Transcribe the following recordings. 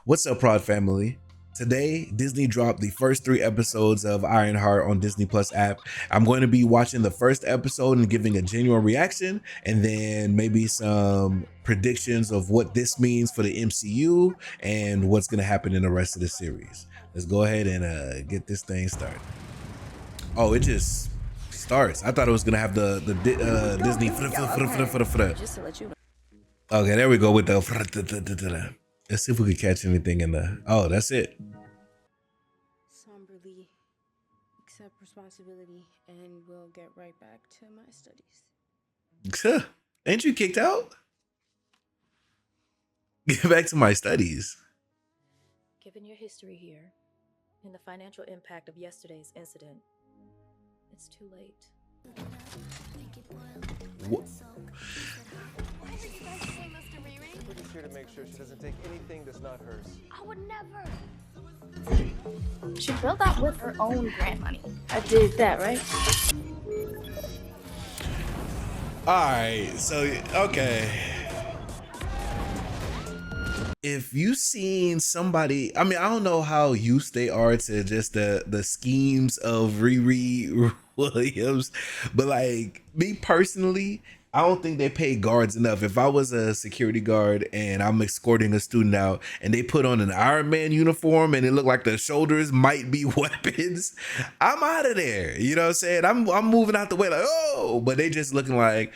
What's up, Prod family? Today, Disney dropped the first 3 episodes of Ironheart on Disney Plus app. I'm going to be watching the first episode and giving a genuine reaction, and then maybe some predictions of what this means for the MCU and what's going to happen in the rest of the series. Let's go ahead and get this thing started. Oh, it just starts. I thought it was going to have the Disney. Okay, there we go with the. Let's see if we can catch anything in the. Oh, that's it. Somberly accept responsibility and we'll get right back to my studies. Ain't you kicked out? Get back to my studies. Given your history here and the financial impact of yesterday's incident, it's too late. What? Pretty sure to make sure she doesn't take anything that's not hers. I would never. She built that with her own grant money. I did that, right? Alright, so, okay. If you seen somebody, I mean, I don't know how used they are to just the schemes of RIRI Williams, but like me personally, I don't think they pay guards enough. If I was a security guard and I'm escorting a student out and they put on an Iron Man uniform and it looked like the shoulders might be weapons, I'm out of there. You know what I'm saying? I'm moving out the way like, oh, but they just looking like,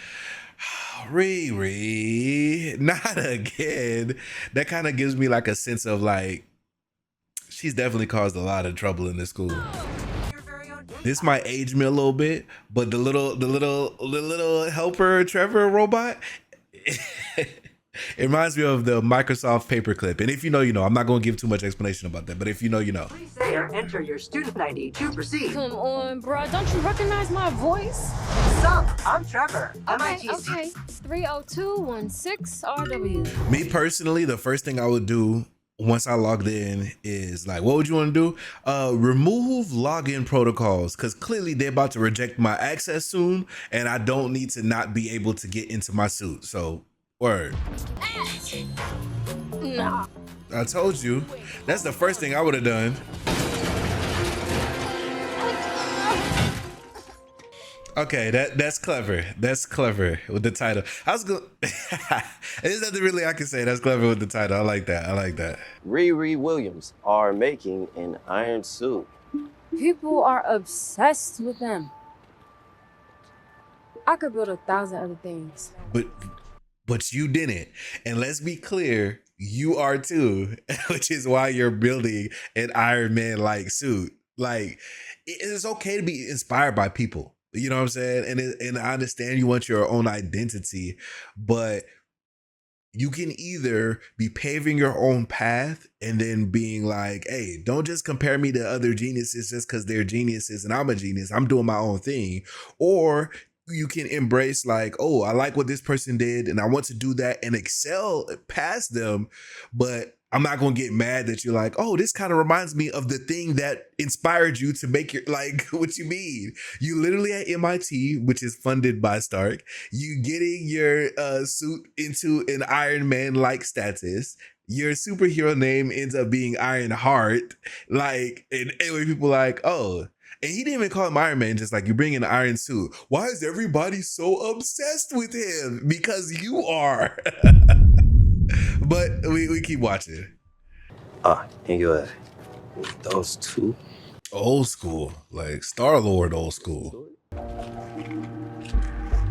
RIRI, not again. That kind of gives me like a sense of like, she's definitely caused a lot of trouble in this school. This might age me a little bit, but the little helper Trevor robot, it reminds me of the Microsoft paperclip. And if you know, you know. I'm not going to give too much explanation about that, but if you know, you know. Please say or enter your student ID to proceed. Come on, bro. Don't you recognize my voice? Sup, I'm Trevor. Okay. 30216RW. Me personally, the first thing I would do once I logged in is like, what would you want to do? Remove login protocols, because clearly they're about to reject my access soon, and I don't need to not be able to get into my suit. So, word. Nah. I told you. That's the first thing I would have done. Okay, that's clever. That's clever with the title. I was going. There's nothing really I can say. That's clever with the title. I like that. I like that. RIRI Williams are making an iron suit. People are obsessed with them. I could build 1,000 other things. But you didn't. And let's be clear, you are too, which is why you're building an Iron Man like suit. Like, it's okay to be inspired by people. You know what I'm saying? And I understand you want your own identity, but you can either be paving your own path and then being like, hey, don't just compare me to other geniuses just because they're geniuses and I'm a genius. I'm doing my own thing. Or you can embrace like, oh, I like what this person did and I want to do that and excel past them, but I'm not going to get mad that you're like, oh, this kind of reminds me of the thing that inspired you to make your, like, what you mean? You literally at MIT, which is funded by Stark, you getting your suit into an Iron Man-like status. Your superhero name ends up being Ironheart. Like, and anyway, people like, oh, and he didn't even call him Iron Man, just like you bring an iron suit. Why is everybody so obsessed with him? Because you are. But we keep watching. And you have those two. Old school, like Star-Lord old school.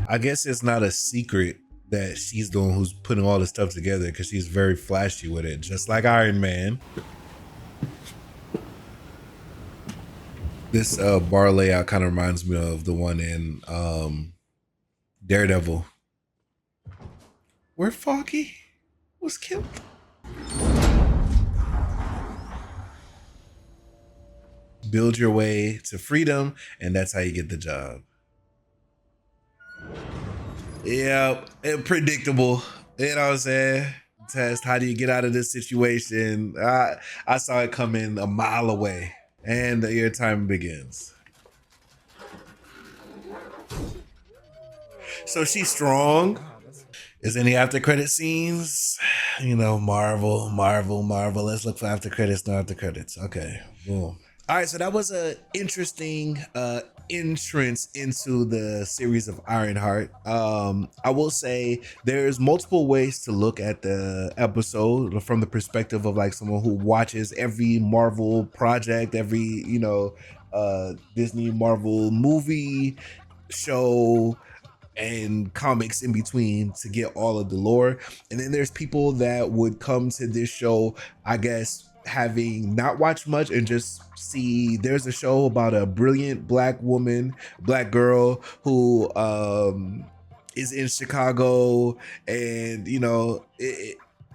I guess it's not a secret that she's the one who's putting all this stuff together because she's very flashy with it, just like Iron Man. This bar layout kind of reminds me of the one in Daredevil, where Foggy was killed. Build your way to freedom, and that's how you get the job. Yeah, predictable. You know what I'm saying? Test, how do you get out of this situation? I saw it coming a mile away, and your time begins. So she's strong. Is any after credit scenes? You know, Marvel. Let's look for after credits, no after credits. Okay, boom. All right, so that was a interesting entrance into the series of Ironheart. I will say there's multiple ways to look at the episode from the perspective of like someone who watches every Marvel project, every, you know, Disney Marvel movie, show, and comics in between to get all of the lore. And then there's people that would come to this show, I guess, having not watched much and just see there's a show about a brilliant black woman, black girl who is in Chicago, and you know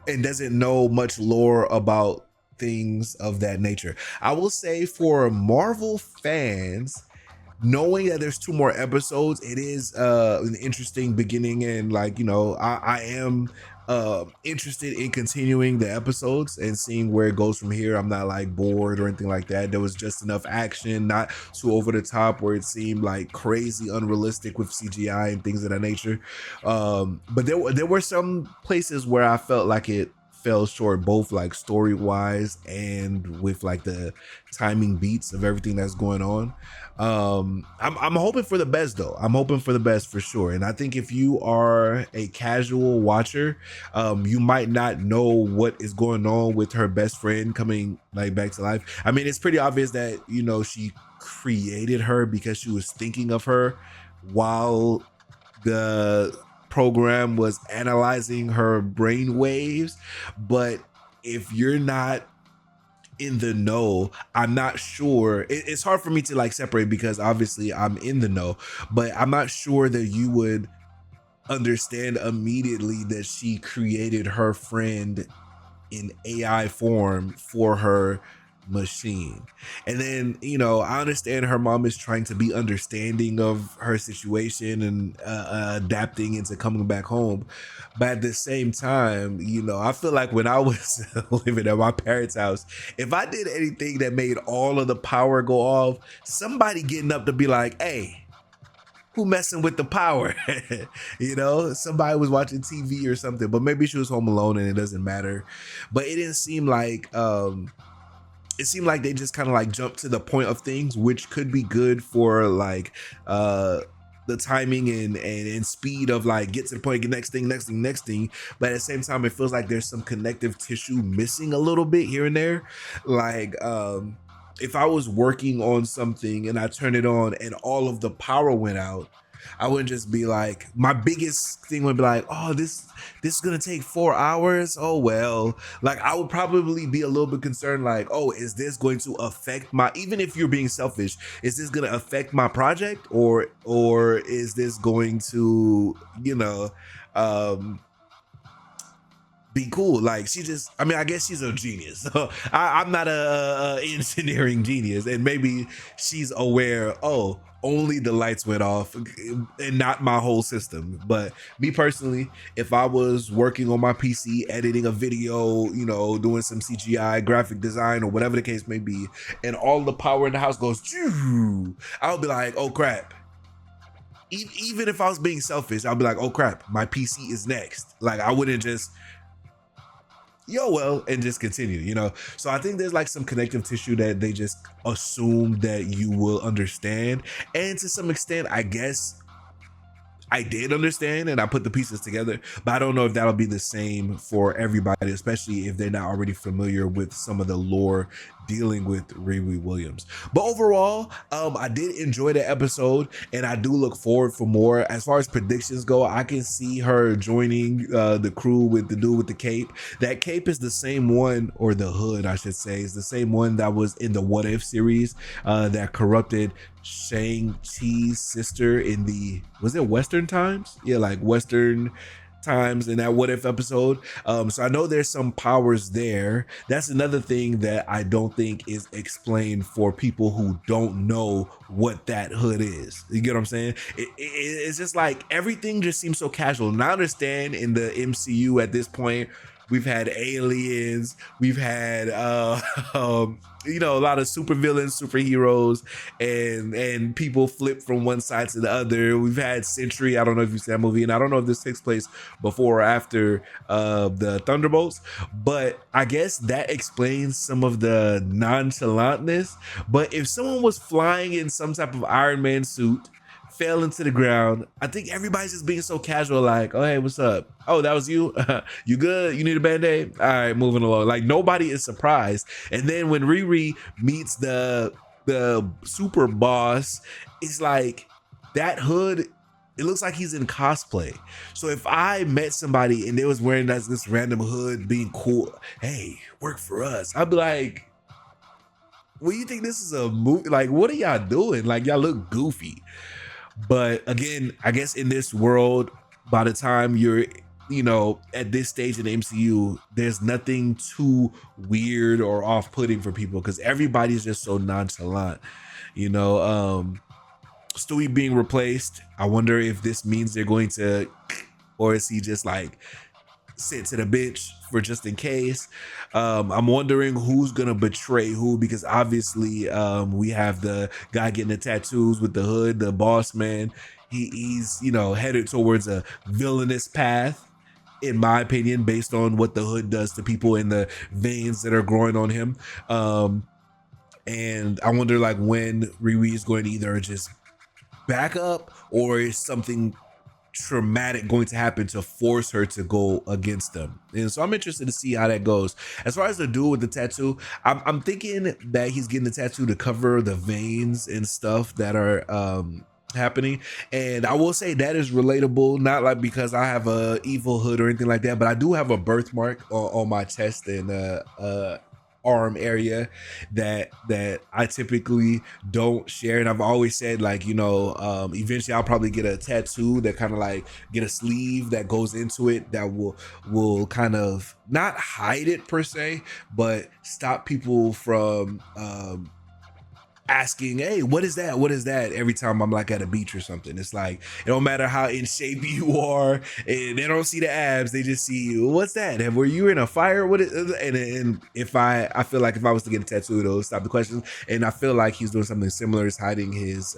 and doesn't know much lore about things of that nature. I will say for Marvel fans, knowing that there's 2 more episodes, it is an interesting beginning, and like, you know, I am interested in continuing the episodes and seeing where it goes from here. I'm not like bored or anything like that. There was just enough action, not too over the top where it seemed like crazy unrealistic with CGI and things of that nature. But there were some places where I felt like it fell short, both like story wise and with like the timing beats of everything that's going on. I'm hoping for the best though. I'm hoping for the best for sure. And I think if you are a casual watcher, you might not know what is going on with her best friend coming like back to life. I mean, it's pretty obvious that, you know, she created her because she was thinking of her while the program was analyzing her brain waves. But if you're not in the know, I'm not sure. It's hard for me to like separate because obviously I'm in the know, but I'm not sure that you would understand immediately that she created her friend in AI form for her machine. And then, you know, I understand her mom is trying to be understanding of her situation and adapting into coming back home, but at the same time, you know, I feel like when I was living at my parents' house, if I did anything that made all of the power go off, somebody getting up to be like, hey, who messing with the power? You know, somebody was watching TV or something, but maybe she was home alone and it doesn't matter. But it didn't seem like it seemed like they just kind of like jumped to the point of things, which could be good for like the timing and speed of like get to the point, get next thing. But at the same time, it feels like there's some connective tissue missing a little bit here and there. Like if I was working on something and I turned it on and all of the power went out, I wouldn't just be like, my biggest thing would be like, oh, this is gonna take 4 hours. Oh well. Like I would probably be a little bit concerned, like, oh, is this going to affect my, even if you're being selfish, is this gonna affect my project, or is this going to, you know, be cool? Like she just, I mean, I guess she's a genius. So I'm not a engineering genius, and maybe she's aware, oh, only the lights went off and not my whole system. But me personally, if I was working on my PC, editing a video, you know, doing some CGI, graphic design, or whatever the case may be, and all the power in the house goes, I'll be like, oh crap. Even if I was being selfish, I'll be like, oh crap, my PC is next. Like I wouldn't just, yo, well, and just continue, you know? So I think there's like some connective tissue that they just assume that you will understand. And to some extent, I guess I did understand and I put the pieces together, but I don't know if that'll be the same for everybody, especially if they're not already familiar with some of the lore dealing with RIRI Williams. But overall, I did enjoy the episode and I do look forward for more. As far as predictions go, I can see her joining the crew with the dude with the cape. That cape is the same one, or the hood, I should say, is the same one that was in the What If series that corrupted Shang-Chi's sister in the, was it Western times? Yeah, like Western times in that What If episode. So I know there's some powers there. That's another thing that I don't think is explained for people who don't know what that hood is. You get what I'm saying? It's just like everything just seems so casual. And I understand in the MCU at this point, we've had aliens, we've had you know, a lot of supervillains, superheroes, and people flip from one side to the other. We've had Sentry. I don't know if you've seen that movie, and I don't know if this takes place before or after the Thunderbolts, but I guess that explains some of the nonchalantness. But if someone was flying in some type of Iron Man suit, fell into the ground, I think everybody's just being so casual, like, oh, hey, what's up? Oh, that was you? You good? You need a band-aid? All right, moving along. Like, nobody is surprised. And then when Riri meets the super boss, it's like that hood, it looks like he's in cosplay. So if I met somebody and they was wearing this random hood being cool, hey, work for us, I'd be like, well, you think this is a movie? Like, what are y'all doing? Like, y'all look goofy. But again, I guess in this world, by the time you're, you know, at this stage in the MCU, there's nothing too weird or off-putting for people because everybody's just so nonchalant. You know, Stewie being replaced, I wonder if this means they're going to, or is he just like sent to the bench for just in case? I'm wondering who's gonna betray who, because obviously we have the guy getting the tattoos with the hood, the boss man. He's, you know, headed towards a villainous path, in my opinion, based on what the hood does to people in the veins that are growing on him. And I wonder like when Riri is going to either just back up, or is something traumatic going to happen to force her to go against them. And so I'm interested to see how that goes. As far as the dude with the tattoo, I'm thinking that he's getting the tattoo to cover the veins and stuff that are happening. And I will say that is relatable, not like because I have a evil hood or anything like that, but I do have a birthmark on my chest and arm area that I typically don't share. And I've always said, like, you know, eventually I'll probably get a tattoo that kind of like get a sleeve that goes into it that will kind of not hide it per se, but stop people from asking, hey, what is that? What is that? Every time I'm like at a beach or something. It's like, it don't matter how in shape you are, and they don't see the abs, they just see, what's that? Were you in a fire? What is, and if I feel like if I was to get a tattoo, it'll stop the questions. And I feel like he's doing something similar, is hiding his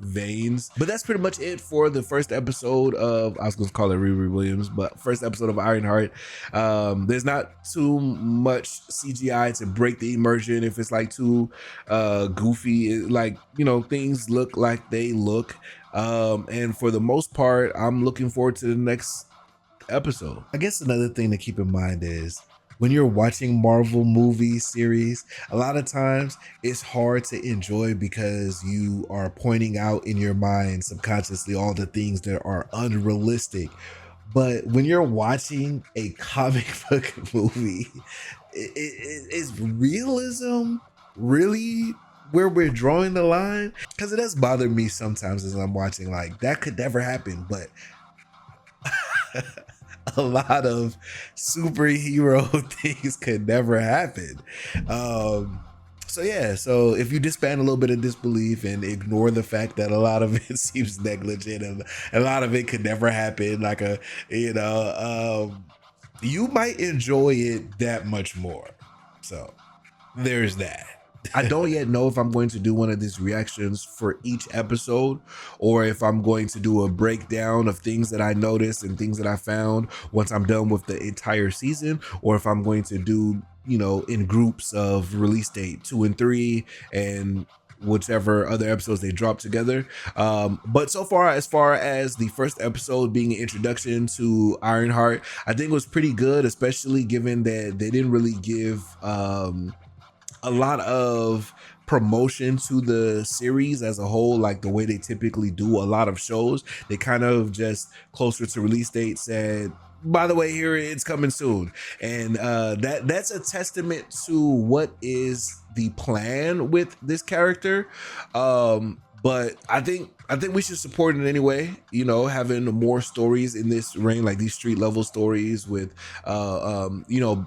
veins. But that's pretty much it for the first episode of, I was going to call it RIRI Williams, but first episode of Ironheart. There's not too much CGI to break the immersion if it's like too goofy. Like, you know, things look like they look. And for the most part, I'm looking forward to the next episode. I guess another thing to keep in mind is when you're watching Marvel movie series, a lot of times it's hard to enjoy because you are pointing out in your mind subconsciously all the things that are unrealistic. But when you're watching a comic book movie, is realism really where we're drawing the line? Because it does bother me sometimes as I'm watching, like, that could never happen, but a lot of superhero things could never happen. So yeah, so if you disband a little bit of disbelief and ignore the fact that a lot of it seems negligent and a lot of it could never happen, like you might enjoy it that much more. So there's that. I don't yet know if I'm going to do one of these reactions for each episode, or if I'm going to do a breakdown of things that I noticed and things that I found once I'm done with the entire season, or if I'm going to do, you know, in groups of release date 2 and 3 and whichever other episodes they drop together. But so far, as far as the first episode being an introduction to Ironheart, I think it was pretty good, especially given that they didn't really give a lot of promotion to the series as a whole, like the way they typically do a lot of shows. They kind of just closer to release date said, by the way, here it's coming soon. And that's a testament to what is the plan with this character. But I think we should support it anyway, you know, having more stories in this reign, like these street level stories with you know,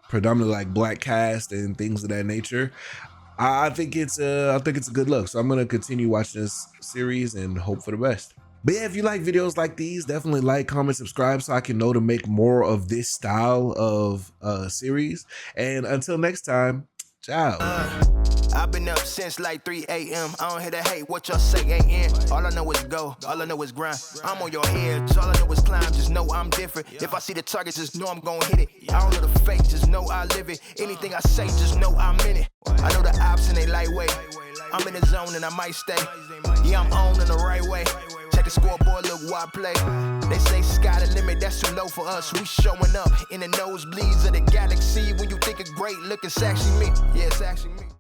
predominantly like black cast and things of that nature. I think it's a good look. So I'm gonna continue watching this series and hope for the best. But yeah, if you like videos like these, definitely like, comment, subscribe so I can know to make more of this style of series. And until next time, ciao. I've been up since like 3 a.m. I don't hear the hate, what y'all say ain't. All I know is go, all I know is grind. I'm on your head, all I know is climb. Just know I'm different. If I see the target, just know I'm gonna hit it. I don't know the fake, just know I live it. Anything I say, just know I'm in it. I know the ops and they lightweight. I'm in the zone and I might stay. Yeah, I'm on in the right way. Check the scoreboard, look what I play. They say sky the limit, that's too low for us. We showing up in the nosebleeds of the galaxy. When you think of great, look, it's actually me. Yeah, it's actually me.